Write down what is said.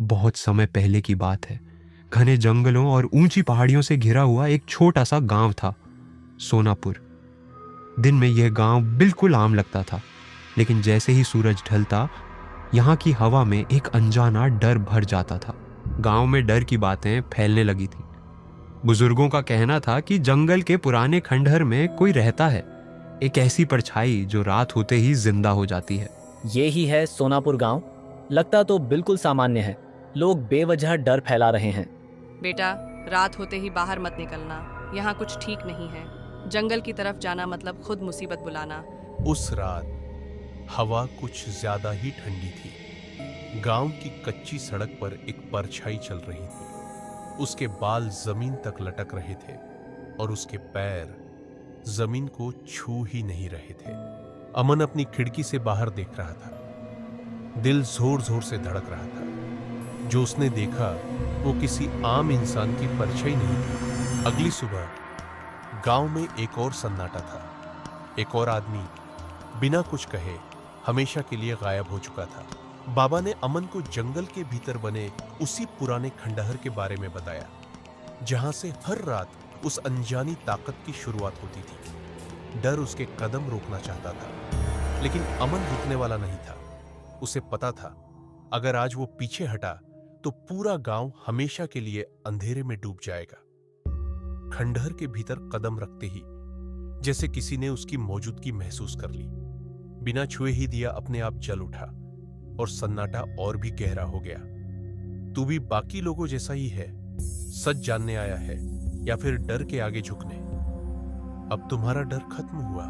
बहुत समय पहले की बात है। घने जंगलों और ऊंची पहाड़ियों से घिरा हुआ एक छोटा सा गांव था, सोनापुर। दिन में यह गांव बिल्कुल आम लगता था, लेकिन जैसे ही सूरज ढलता, यहाँ की हवा में एक अनजाना डर भर जाता था। गांव में डर की बातें फैलने लगी थी। बुजुर्गों का कहना था कि जंगल के पुराने खंडहर में कोई रहता है, एक ऐसी परछाई जो रात होते ही जिंदा हो जाती है। ये ही है सोनापुर गांव। लगता तो बिल्कुल सामान्य है। लोग बेवजह डर फैला रहे हैं। बेटा, रात होते ही बाहर मत निकलना, यहाँ कुछ ठीक नहीं है। जंगल की तरफ जाना मतलब खुद मुसीबत बुलाना। उस रात हवा कुछ ज्यादा ही ठंडी थी। गांव की कच्ची सड़क पर एक परछाई चल रही थी। उसके बाल जमीन तक लटक रहे थे और उसके पैर जमीन को छू ही नहीं रहे थे। अमन अपनी खिड़की से बाहर देख रहा था। दिल जोर जोर से धड़क रहा था। जो उसने देखा वो किसी आम इंसान की परछाई नहीं थी। अगली सुबह गांव में एक और सन्नाटा था। एक और आदमी बिना कुछ कहे हमेशा के लिए गायब हो चुका था। बाबा ने अमन को जंगल के भीतर बने उसी पुराने खंडहर के बारे में बताया, जहां से हर रात उस अनजानी ताकत की शुरुआत होती थी। डर उसके कदम रोकना चाहता था, लेकिन अमन रुकने वाला नहीं था। उसे पता था, अगर आज वो पीछे हटा तो पूरा गांव हमेशा के लिए अंधेरे में डूब जाएगा। खंडहर के भीतर कदम रखते ही जैसे किसी ने उसकी मौजूदगी महसूस कर ली। बिना छुए ही दिया अपने आप जल उठा और सन्नाटा और भी गहरा हो गया। तू भी बाकी लोगों जैसा ही है, सच जानने आया है या फिर डर के आगे झुकने? अब तुम्हारा डर खत्म हुआ।